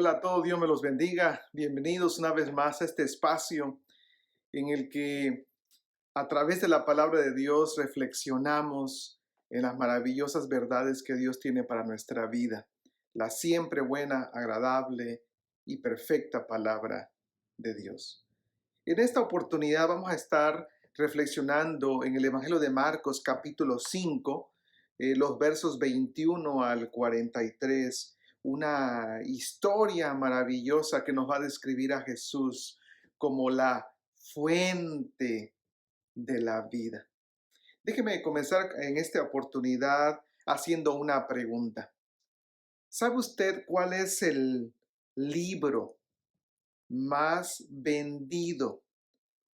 Hola a todos, Dios me los bendiga. Bienvenidos una vez más a este espacio en el que a través de la palabra de Dios reflexionamos en las maravillosas verdades que Dios tiene para nuestra vida. La siempre buena, agradable y perfecta palabra de Dios. En esta oportunidad vamos a estar reflexionando en el Evangelio de Marcos capítulo 5, los versos 21 al 43, una historia maravillosa que nos va a describir a Jesús como la fuente de la vida. Déjeme comenzar en esta oportunidad haciendo una pregunta. ¿Sabe usted cuál es el libro más vendido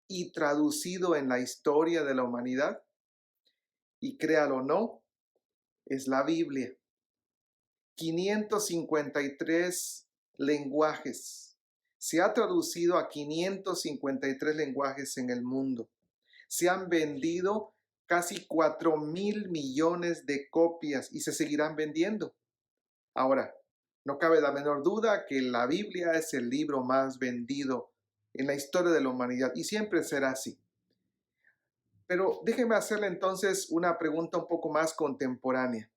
y traducido en la historia de la humanidad? Y créalo o no, es la Biblia. 553 lenguajes. Se ha traducido a 553 lenguajes en el mundo. Se han vendido casi 4.000 millones de copias y se seguirán vendiendo. Ahora, no cabe la menor duda que la Biblia es el libro más vendido en la historia de la humanidad y siempre será así. Pero déjeme hacerle entonces una pregunta un poco más contemporánea.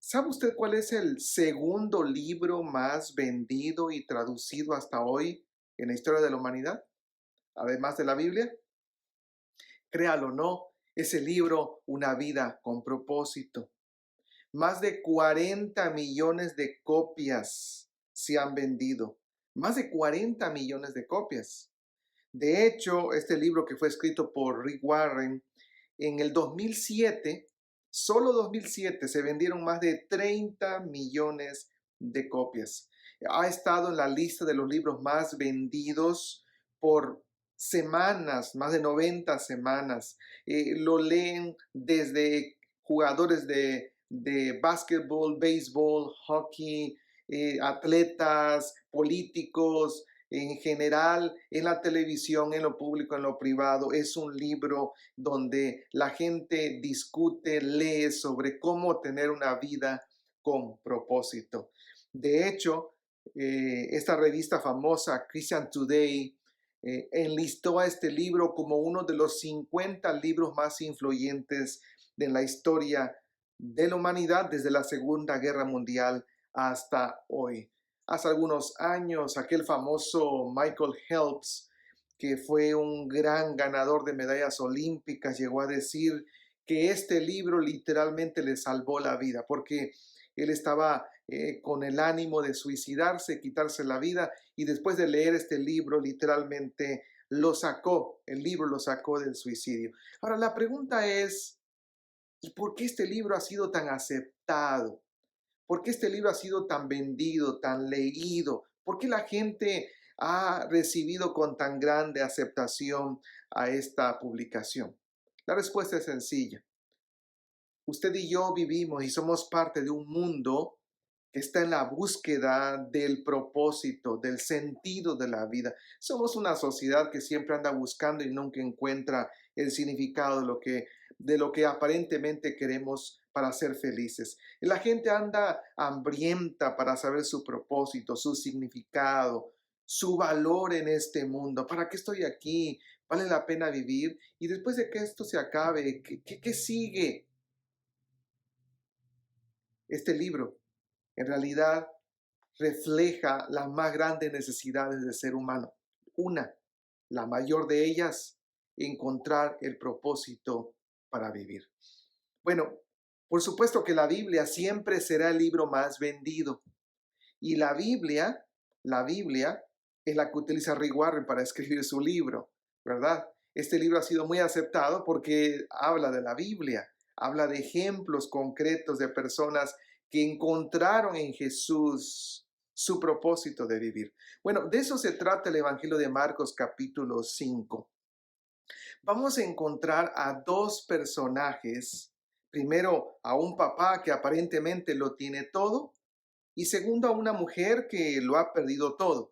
¿Sabe usted cuál es el segundo libro más vendido y traducido hasta hoy en la historia de la humanidad? Además de la Biblia. Créalo o no, es el libro Una vida con propósito. Más de 40 millones de copias se han vendido. Más de 40 millones de copias. De hecho, este libro que fue escrito por Rick Warren, en el 2007, solo 2007, se vendieron más de 30 millones de copias. Ha estado en la lista de los libros más vendidos por semanas, más de 90 semanas. Lo leen desde jugadores de básquetbol, béisbol, hockey, atletas, políticos, en general, en la televisión, en lo público, en lo privado. Es un libro donde la gente discute, lee sobre cómo tener una vida con propósito. De hecho, esta revista famosa, Christian Today, enlistó a este libro como uno de los 50 libros más influyentes de la historia de la humanidad desde la Segunda Guerra Mundial hasta hoy. Hace algunos años, aquel famoso Michael Phelps, que fue un gran ganador de medallas olímpicas, llegó a decir que este libro literalmente le salvó la vida, porque él estaba con el ánimo de suicidarse, quitarse la vida, y después de leer este libro, literalmente el libro lo sacó del suicidio. Ahora, la pregunta es, ¿y por qué este libro ha sido tan aceptado? ¿Por qué este libro ha sido tan vendido, tan leído? ¿Por qué la gente ha recibido con tan grande aceptación a esta publicación? La respuesta es sencilla. Usted y yo vivimos y somos parte de un mundo que está en la búsqueda del propósito, del sentido de la vida. Somos una sociedad que siempre anda buscando y nunca encuentra el significado de lo que aparentemente queremos para ser felices. La gente anda hambrienta para saber su propósito, su significado, su valor en este mundo. ¿Para qué estoy aquí? ¿Vale la pena vivir? Y después de que esto se acabe, ¿qué sigue? Este libro en realidad refleja las más grandes necesidades del ser humano. Una, la mayor de ellas, encontrar el propósito para vivir. Bueno, por supuesto que la Biblia siempre será el libro más vendido. Y la Biblia es la que utiliza Rick Warren para escribir su libro, ¿verdad? Este libro ha sido muy aceptado porque habla de la Biblia, habla de ejemplos concretos de personas que encontraron en Jesús su propósito de vivir. Bueno, de eso se trata el Evangelio de Marcos capítulo 5. Vamos a encontrar a dos personajes. Primero, a un papá que aparentemente lo tiene todo y segundo, a una mujer que lo ha perdido todo.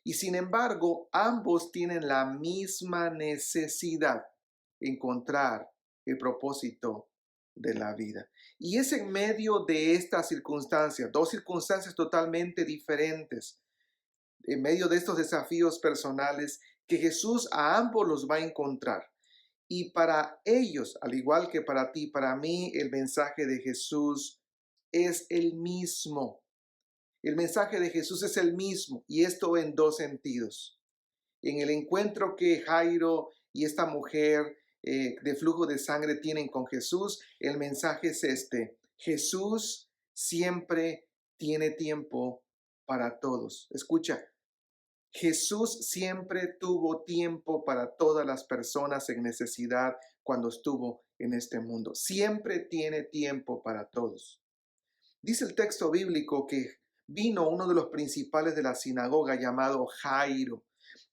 Y sin embargo, ambos tienen la misma necesidad, encontrar el propósito de la vida. Y es en medio de estas circunstancias, dos circunstancias totalmente diferentes, en medio de estos desafíos personales, que Jesús a ambos los va a encontrar. Y para ellos, al igual que para ti, para mí, el mensaje de Jesús es el mismo. El mensaje de Jesús es el mismo, y esto en dos sentidos. En el encuentro que Jairo y esta mujer de flujo de sangre tienen con Jesús, el mensaje es este: Jesús siempre tiene tiempo para todos. Escucha, Jesús siempre tuvo tiempo para todas las personas en necesidad cuando estuvo en este mundo. Siempre tiene tiempo para todos. Dice el texto bíblico que vino uno de los principales de la sinagoga llamado Jairo,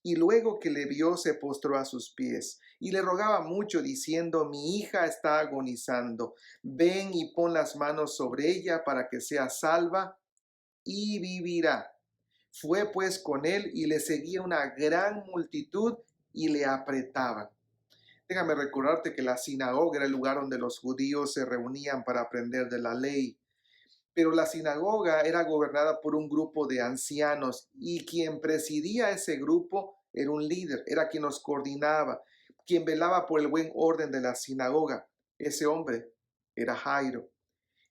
y luego que le vio se postró a sus pies y le rogaba mucho diciendo: mi hija está agonizando, ven y pon las manos sobre ella para que sea salva y vivirá. Fue pues con él y le seguía una gran multitud y le apretaban. Déjame recordarte que la sinagoga era el lugar donde los judíos se reunían para aprender de la ley. Pero la sinagoga era gobernada por un grupo de ancianos y quien presidía ese grupo era un líder, era quien los coordinaba, quien velaba por el buen orden de la sinagoga. Ese hombre era Jairo.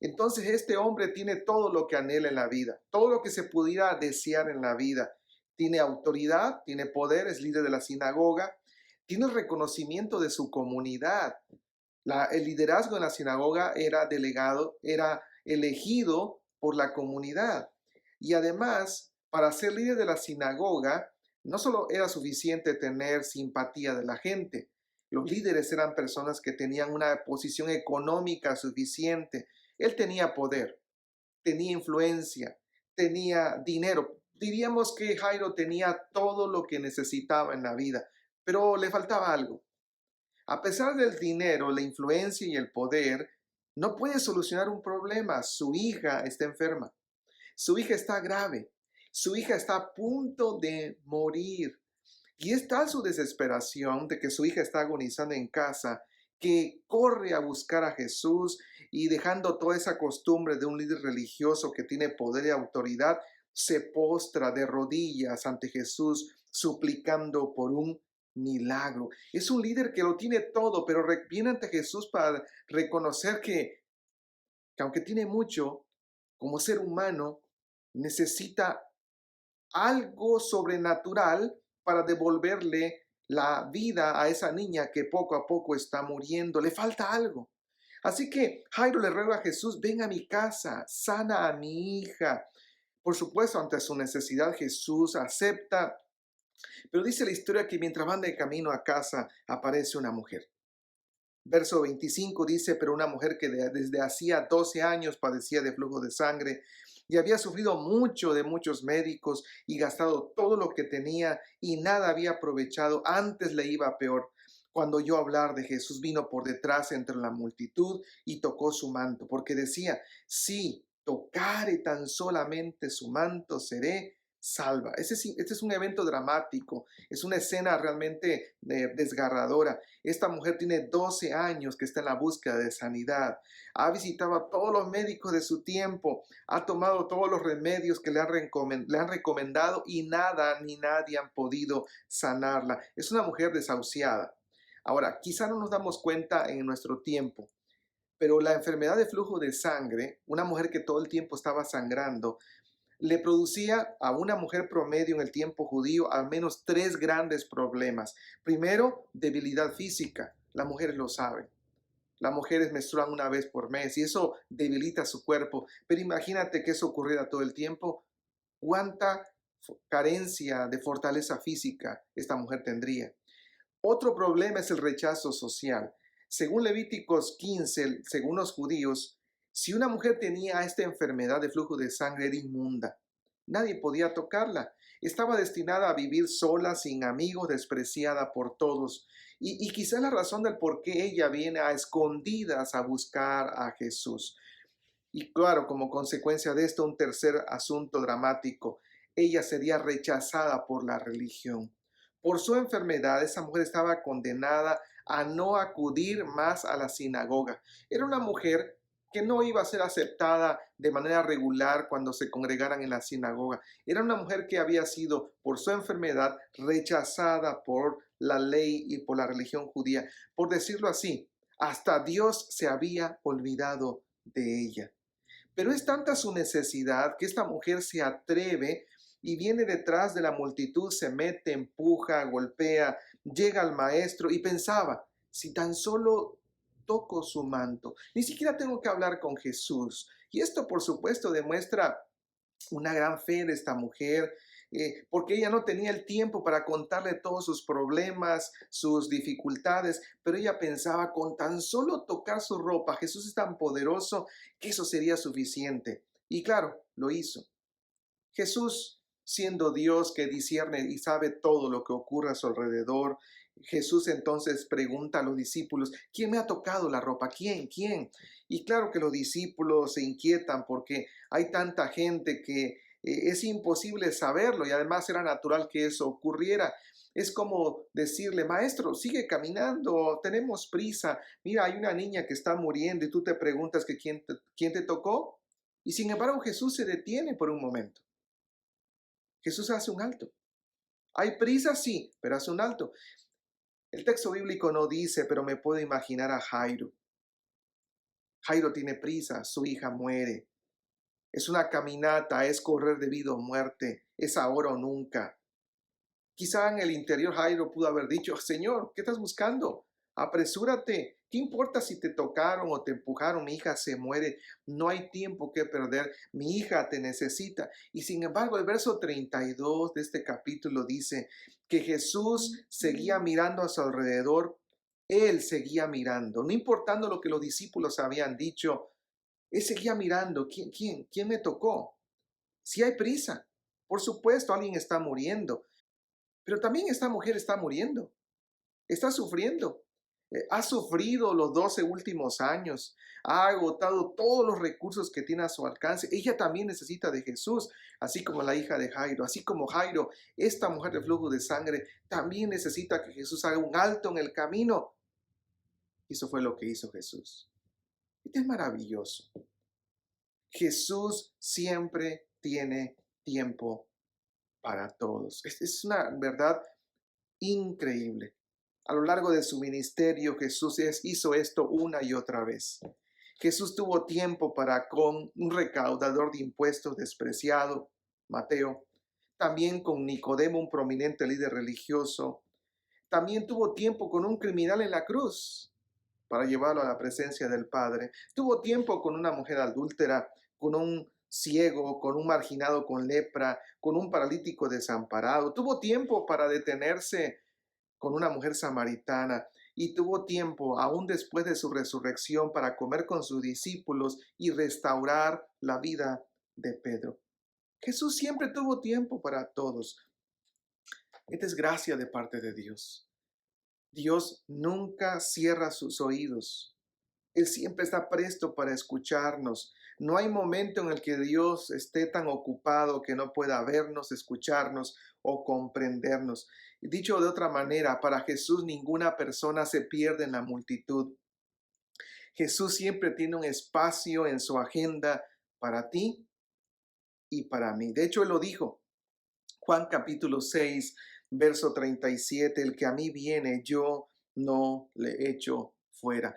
Entonces este hombre tiene todo lo que anhela en la vida, todo lo que se pudiera desear en la vida. Tiene autoridad, tiene poder, es líder de la sinagoga, tiene el reconocimiento de su comunidad. El liderazgo en la sinagoga era delegado, era elegido por la comunidad. Y además, para ser líder de la sinagoga, no solo era suficiente tener simpatía de la gente. Los líderes eran personas que tenían una posición económica suficiente. Él tenía poder, tenía influencia, tenía dinero. Diríamos que Jairo tenía todo lo que necesitaba en la vida, pero le faltaba algo. A pesar del dinero, la influencia y el poder, no puede solucionar un problema. Su hija está enferma. Su hija está grave. Su hija está a punto de morir. Y es tal su desesperación de que su hija está agonizando en casa que corre a buscar a Jesús y, dejando toda esa costumbre de un líder religioso que tiene poder y autoridad, se postra de rodillas ante Jesús suplicando por un milagro. Es un líder que lo tiene todo, pero viene ante Jesús para reconocer que aunque tiene mucho, como ser humano, necesita algo sobrenatural para devolverle la vida a esa niña que poco a poco está muriendo. Le falta algo. Así que Jairo le ruega a Jesús: ven a mi casa, sana a mi hija. Por supuesto, ante su necesidad, Jesús acepta, pero dice la historia que mientras van de camino a casa, aparece una mujer. Verso 25 dice: pero una mujer que desde hacía 12 años padecía de flujo de sangre y había sufrido mucho de muchos médicos y gastado todo lo que tenía y nada había aprovechado, antes le iba peor. Cuando oyó hablar de Jesús, vino por detrás entre la multitud y tocó su manto, porque decía: si tocare tan solamente su manto, seré salva. Este es un evento dramático, es una escena realmente desgarradora. Esta mujer tiene 12 años que está en la búsqueda de sanidad. Ha visitado a todos los médicos de su tiempo, ha tomado todos los remedios que le han recomendado y nada ni nadie han podido sanarla. Es una mujer desahuciada. Ahora, quizá no nos damos cuenta en nuestro tiempo, pero la enfermedad de flujo de sangre, una mujer que todo el tiempo estaba sangrando, le producía a una mujer promedio en el tiempo judío al menos tres grandes problemas. Primero, debilidad física. Las mujeres lo saben. Las mujeres menstruan una vez por mes y eso debilita su cuerpo. Pero imagínate que eso ocurriera todo el tiempo. ¿Cuánta carencia de fortaleza física esta mujer tendría? Otro problema es el rechazo social. Según Levíticos 15, según los judíos, si una mujer tenía esta enfermedad de flujo de sangre, era inmunda. Nadie podía tocarla. Estaba destinada a vivir sola, sin amigos, despreciada por todos. Y quizá la razón del por qué ella viene a escondidas a buscar a Jesús. Y claro, como consecuencia de esto, un tercer asunto dramático: ella sería rechazada por la religión. Por su enfermedad, esa mujer estaba condenada a no acudir más a la sinagoga. Era una mujer que no iba a ser aceptada de manera regular cuando se congregaran en la sinagoga. Era una mujer que había sido, por su enfermedad, rechazada por la ley y por la religión judía. Por decirlo así, hasta Dios se había olvidado de ella. Pero es tanta su necesidad que esta mujer se atreve y viene detrás de la multitud, se mete, empuja, golpea, llega al maestro y pensaba, si tan solo toco su manto, ni siquiera tengo que hablar con Jesús. Y esto, por supuesto, demuestra una gran fe de esta mujer, porque ella no tenía el tiempo para contarle todos sus problemas, sus dificultades, pero ella pensaba, con tan solo tocar su ropa, Jesús es tan poderoso que eso sería suficiente. Y claro, lo hizo. Jesús, siendo Dios que discierne y sabe todo lo que ocurre a su alrededor, Jesús entonces pregunta a los discípulos, ¿quién me ha tocado la ropa? ¿Quién? ¿Quién? Y claro que los discípulos se inquietan porque hay tanta gente que es imposible saberlo y además era natural que eso ocurriera. Es como decirle, maestro, sigue caminando, tenemos prisa. Mira, hay una niña que está muriendo y tú te preguntas que quién te tocó. Y sin embargo Jesús se detiene por un momento. Jesús hace un alto. Hay prisa, sí, pero hace un alto. El texto bíblico no dice, pero me puedo imaginar a Jairo. Jairo tiene prisa, su hija muere. Es una caminata, es correr de vida o muerte, es ahora o nunca. Quizá en el interior Jairo pudo haber dicho, Señor, ¿qué estás buscando? Apresúrate. ¿Qué importa si te tocaron o te empujaron? Mi hija se muere. No hay tiempo que perder. Mi hija te necesita. Y sin embargo, el verso 32 de este capítulo dice que Jesús seguía mirando a su alrededor. Él seguía mirando, no importando lo que los discípulos habían dicho. Él seguía mirando. ¿Quién me tocó? Si hay prisa. Por supuesto, alguien está muriendo. Pero también esta mujer está muriendo, está sufriendo. Ha sufrido los 12 últimos años, ha agotado todos los recursos que tiene a su alcance. Ella también necesita de Jesús, así como la hija de Jairo, así como Jairo, esta mujer de flujo de sangre, también necesita que Jesús haga un alto en el camino. Y eso fue lo que hizo Jesús. Esto es maravilloso. Jesús siempre tiene tiempo para todos. Es una verdad increíble. A lo largo de su ministerio, Jesús hizo esto una y otra vez. Jesús tuvo tiempo para con un recaudador de impuestos despreciado, Mateo, también con Nicodemo, un prominente líder religioso. También tuvo tiempo con un criminal en la cruz para llevarlo a la presencia del Padre. Tuvo tiempo con una mujer adúltera, con un ciego, con un marginado con lepra, con un paralítico desamparado. Tuvo tiempo para detenerse con una mujer samaritana y tuvo tiempo, aún después de su resurrección, para comer con sus discípulos y restaurar la vida de Pedro. Jesús siempre tuvo tiempo para todos. Esta es gracia de parte de Dios. Dios nunca cierra sus oídos. Él siempre está presto para escucharnos. No hay momento en el que Dios esté tan ocupado que no pueda vernos, escucharnos o comprendernos. Dicho de otra manera, para Jesús ninguna persona se pierde en la multitud. Jesús siempre tiene un espacio en su agenda para ti y para mí. De hecho, Él lo dijo. Juan capítulo 6, verso 37, el que a mí viene, yo no le echo fuera.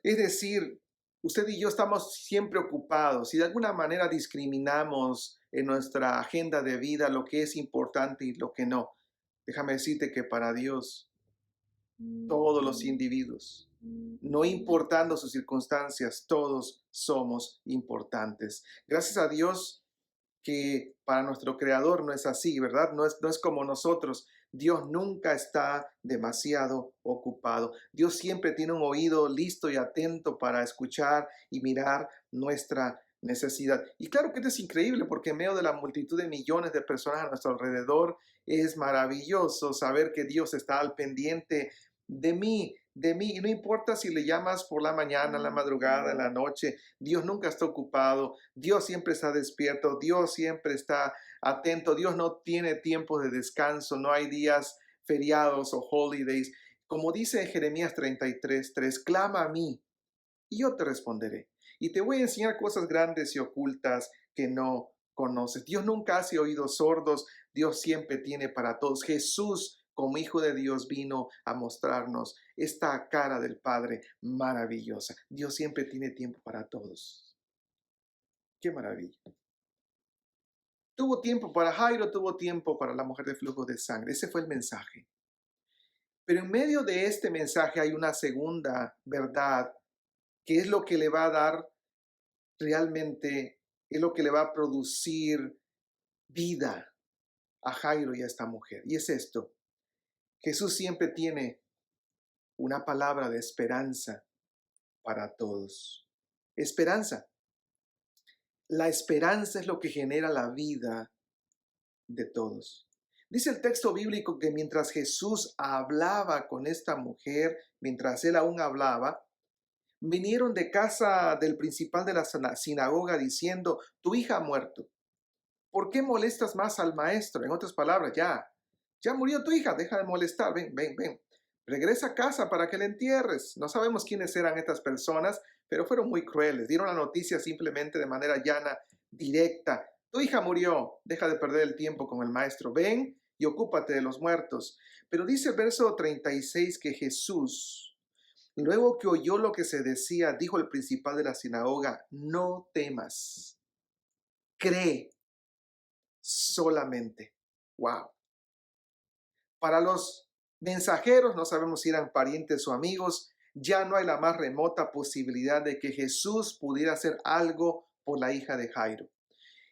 Es decir, usted y yo estamos siempre ocupados y de alguna manera discriminamos en nuestra agenda de vida lo que es importante y lo que no. Déjame decirte que para Dios, todos los individuos, no importando sus circunstancias, todos somos importantes. Gracias a Dios que para nuestro Creador no es así, ¿verdad? No es como nosotros. Dios nunca está demasiado ocupado. Dios siempre tiene un oído listo y atento para escuchar y mirar nuestra necesidad. Y claro que esto es increíble porque en medio de la multitud de millones de personas a nuestro alrededor es maravilloso saber que Dios está al pendiente de mí, de mí. Y no importa si le llamas por la mañana, en la madrugada, en la noche, Dios nunca está ocupado, Dios siempre está despierto, Dios siempre está atento, Dios no tiene tiempo de descanso, no hay días feriados o holidays. Como dice Jeremías 33:3, clama a mí y yo te responderé. Y te voy a enseñar cosas grandes y ocultas que no conoces. Dios nunca hace oídos sordos, Dios siempre tiene para todos. Jesús, como Hijo de Dios, vino a mostrarnos esta cara del Padre maravillosa. Dios siempre tiene tiempo para todos. Qué maravilla. Tuvo tiempo para Jairo, tuvo tiempo para la mujer de flujo de sangre. Ese fue el mensaje. Pero en medio de este mensaje hay una segunda verdad, que es lo que le va a dar realmente, es lo que le va a producir vida a Jairo y a esta mujer. Y es esto: Jesús siempre tiene una palabra de esperanza para todos. Esperanza. La esperanza es lo que genera la vida de todos. Dice el texto bíblico que mientras Jesús hablaba con esta mujer, mientras él aún hablaba, vinieron de casa del principal de la sinagoga diciendo: tu hija ha muerto. ¿Por qué molestas más al maestro? En otras palabras, ya murió tu hija, deja de molestar, ven. Regresa a casa para que la entierres. No sabemos quiénes eran estas personas, pero fueron muy crueles. Dieron la noticia simplemente de manera llana, directa. Tu hija murió, deja de perder el tiempo con el maestro. Ven y ocúpate de los muertos. Pero dice el verso 36 que Jesús, luego que oyó lo que se decía, dijo el principal de la sinagoga: no temas, cree solamente. Wow. Para los mensajeros, no sabemos si eran parientes o amigos, ya no hay la más remota posibilidad de que Jesús pudiera hacer algo por la hija de Jairo.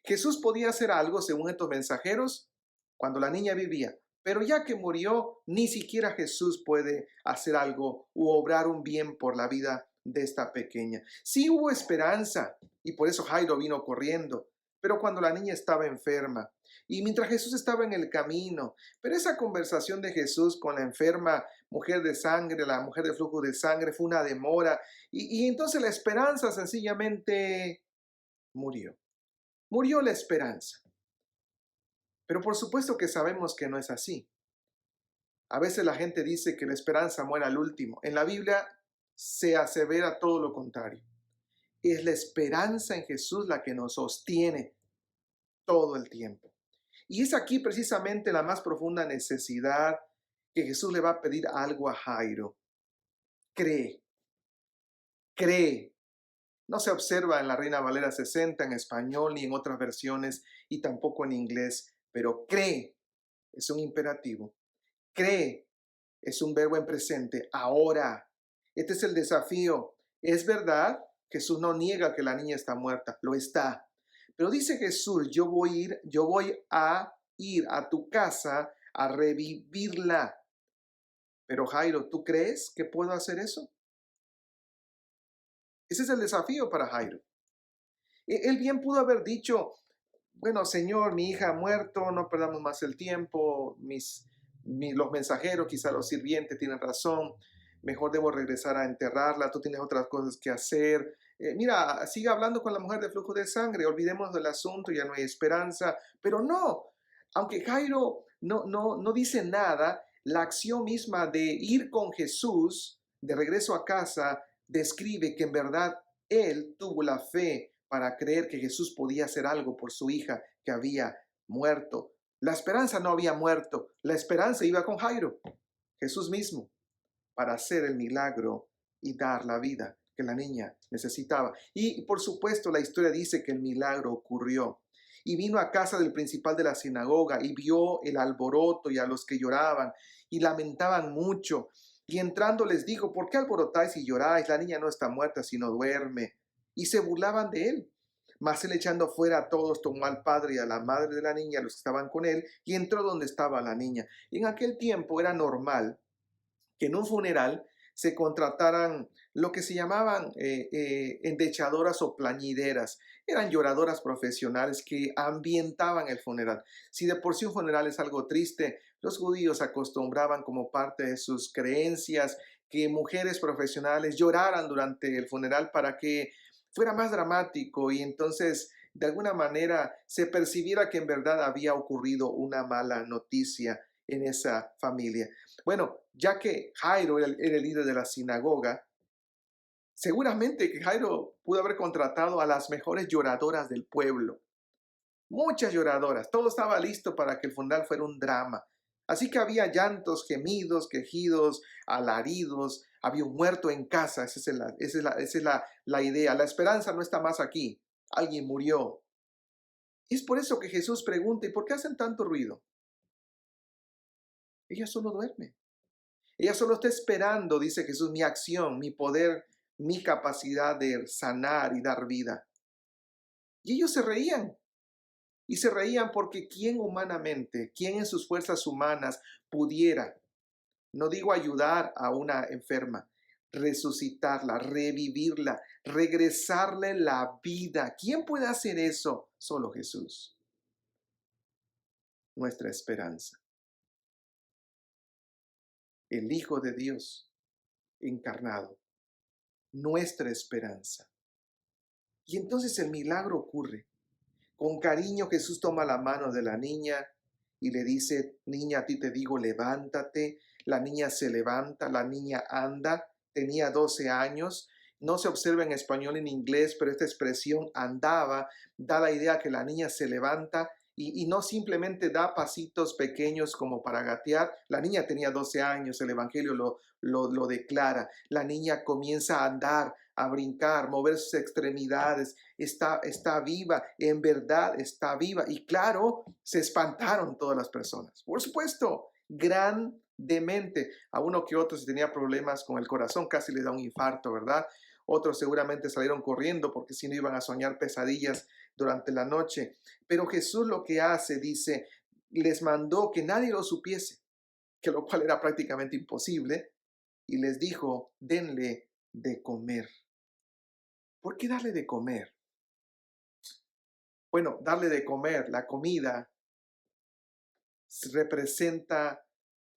Jesús podía hacer algo, según estos mensajeros, cuando la niña vivía, pero ya que murió, ni siquiera Jesús puede hacer algo u obrar un bien por la vida de esta pequeña. Sí hubo esperanza y por eso Jairo vino corriendo, pero cuando la niña estaba enferma y mientras Jesús estaba en el camino, pero esa conversación de Jesús con la enferma mujer de sangre, la mujer de flujo de sangre, fue una demora y entonces la esperanza sencillamente murió. Murió la esperanza. Pero por supuesto que sabemos que no es así. A veces la gente dice que la esperanza muere al último. En la Biblia se asevera todo lo contrario. Es la esperanza en Jesús la que nos sostiene todo el tiempo. Y es aquí precisamente la más profunda necesidad que Jesús le va a pedir algo a Jairo. Cree, cree. No se observa en la Reina Valera 60 en español ni en otras versiones y tampoco en inglés, pero cree es un imperativo. Cree es un verbo en presente, ahora. Este es el desafío. Es verdad, Jesús no niega que la niña está muerta, lo está. Pero dice Jesús: yo voy a ir a tu casa a revivirla. Pero Jairo, ¿tú crees que puedo hacer eso? Ese es el desafío para Jairo. Él bien pudo haber dicho: bueno, Señor, mi hija ha muerto, no perdamos más el tiempo, los mensajeros, quizá los sirvientes tienen razón, mejor debo regresar a enterrarla, tú tienes otras cosas que hacer. Mira, sigue hablando con la mujer de flujo de sangre, olvidemos del asunto, ya no hay esperanza. Pero no, aunque Jairo no dice nada, la acción misma de ir con Jesús de regreso a casa describe que en verdad él tuvo la fe para creer que Jesús podía hacer algo por su hija que había muerto. La esperanza no había muerto, la esperanza iba con Jairo, Jesús mismo, para hacer el milagro y dar la vida que la niña necesitaba. Y por supuesto la historia dice que el milagro ocurrió. Y vino a casa del principal de la sinagoga y vio el alboroto y a los que lloraban y lamentaban mucho. Y entrando les dijo: ¿por qué alborotáis y lloráis? La niña no está muerta, sino duerme. Y se burlaban de él. Mas él, echando fuera a todos, tomó al padre y a la madre de la niña, a los que estaban con él, y entró donde estaba la niña. Y en aquel tiempo era normal que en un funeral se contrataran lo que se llamaban endechadoras o plañideras. Eran lloradoras profesionales que ambientaban el funeral. Si de por sí un funeral es algo triste, los judíos acostumbraban, como parte de sus creencias, que mujeres profesionales lloraran durante el funeral para que fuera más dramático y entonces de alguna manera se percibiera que en verdad había ocurrido una mala noticia en esa familia. Bueno, ya que Jairo era el líder de la sinagoga, seguramente que Jairo pudo haber contratado a las mejores lloradoras del pueblo. Muchas lloradoras. Todo estaba listo para que el funeral fuera un drama. Así que había llantos, gemidos, quejidos, alaridos. Había un muerto en casa. Esa es la idea. La esperanza no está más aquí. Alguien murió. Es por eso que Jesús pregunta, ¿y por qué hacen tanto ruido? Ella solo duerme. Ella solo está esperando, dice Jesús, mi acción, mi poder, mi capacidad de sanar y dar vida. Y ellos se reían. Y se reían porque quién humanamente, quién en sus fuerzas humanas pudiera, no digo ayudar a una enferma, resucitarla, revivirla, regresarle la vida. ¿Quién puede hacer eso? Solo Jesús, nuestra esperanza. El Hijo de Dios encarnado, nuestra esperanza. Y entonces el milagro ocurre. Con cariño Jesús toma la mano de la niña y le dice, niña, a ti te digo, levántate. La niña se levanta, la niña anda, tenía 12 años. No se observa en español ni en inglés, pero esta expresión andaba da la idea que la niña se levanta y no simplemente da pasitos pequeños como para gatear. La niña tenía 12 años, el Evangelio lo declara. La niña comienza a andar, a brincar, mover sus extremidades, está viva, en verdad está viva. Y claro, se espantaron todas las personas. Por supuesto, grandemente. A uno que otro si tenía problemas con el corazón, casi le da un infarto, ¿verdad? Otros seguramente salieron corriendo porque si no iban a soñar pesadillas durante la noche. Pero Jesús lo que hace, dice, les mandó que nadie lo supiese, que lo cual era prácticamente imposible, y les dijo, denle de comer. ¿Por qué darle de comer? Bueno, darle de comer, la comida, representa,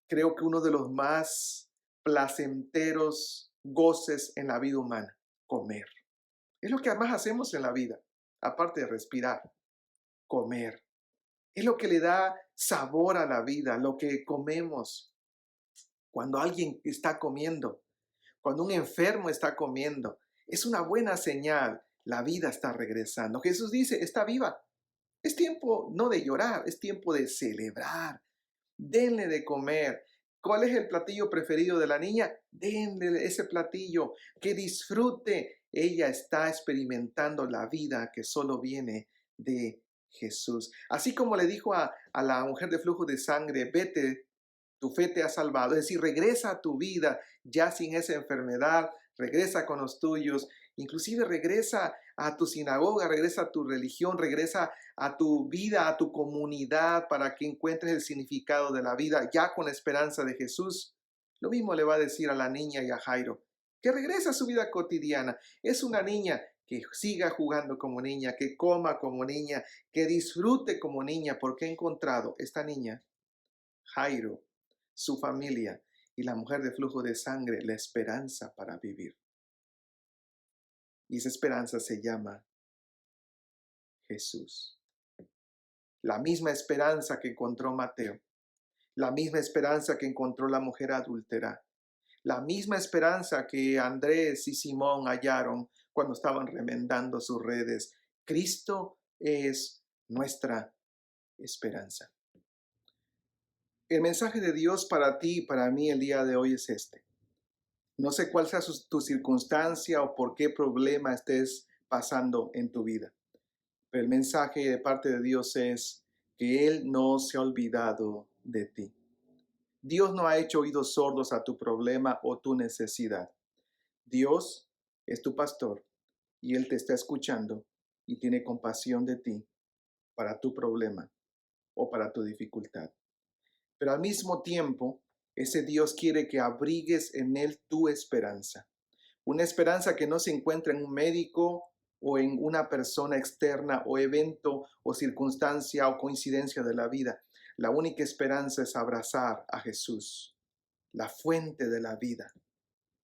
creo que uno de los más placenteros goces en la vida humana, comer. Es lo que más hacemos en la vida, aparte de respirar, comer. Es lo que le da sabor a la vida, lo que comemos. Cuando alguien está comiendo, cuando un enfermo está comiendo, es una buena señal. La vida está regresando. Jesús dice, está viva. Es tiempo no de llorar, es tiempo de celebrar. Denle de comer. ¿Cuál es el platillo preferido de la niña? Denle ese platillo, que disfrute. Ella está experimentando la vida que solo viene de Jesús. Así como le dijo a la mujer de flujo de sangre, vete, tu fe te ha salvado. Es decir, regresa a tu vida ya sin esa enfermedad, regresa con los tuyos, inclusive regresa a tu sinagoga, regresa a tu religión, regresa a tu vida, a tu comunidad, para que encuentres el significado de la vida ya con la esperanza de Jesús. Lo mismo le va a decir a la niña y a Jairo, que regresa a su vida cotidiana. Es una niña que siga jugando como niña, que coma como niña, que disfrute como niña, porque ha encontrado esta niña, Jairo, su familia y la mujer de flujo de sangre, la esperanza para vivir. Y esa esperanza se llama Jesús. La misma esperanza que encontró Mateo, la misma esperanza que encontró la mujer adúltera, la misma esperanza que Andrés y Simón hallaron cuando estaban remendando sus redes. Cristo es nuestra esperanza. El mensaje de Dios para ti y para mí el día de hoy es este. No sé cuál sea tu circunstancia o por qué problema estés pasando en tu vida. Pero el mensaje de parte de Dios es que Él no se ha olvidado de ti. Dios no ha hecho oídos sordos a tu problema o tu necesidad. Dios es tu pastor y Él te está escuchando y tiene compasión de ti para tu problema o para tu dificultad. Pero al mismo tiempo, ese Dios quiere que abrigues en Él tu esperanza. Una esperanza que no se encuentra en un médico o en una persona externa o evento o circunstancia o coincidencia de la vida. La única esperanza es abrazar a Jesús, la fuente de la vida,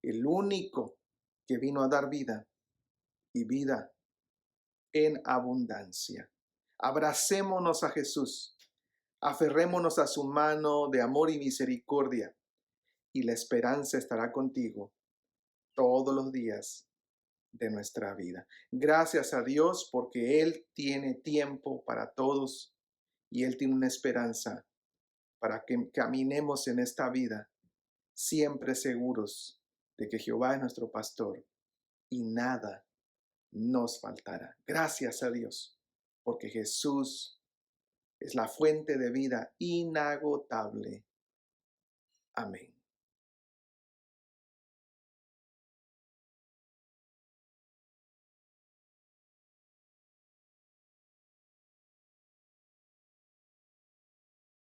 el único que vino a dar vida y vida en abundancia. Abracémonos a Jesús, Aferrémonos a su mano de amor y misericordia, y la esperanza estará contigo todos los días de nuestra vida. Gracias a Dios porque Él tiene tiempo para todos y Él tiene una esperanza para que caminemos en esta vida siempre seguros de que Jehová es nuestro pastor y nada nos faltará. Gracias a Dios porque Jesús es la fuente de vida inagotable. Amén.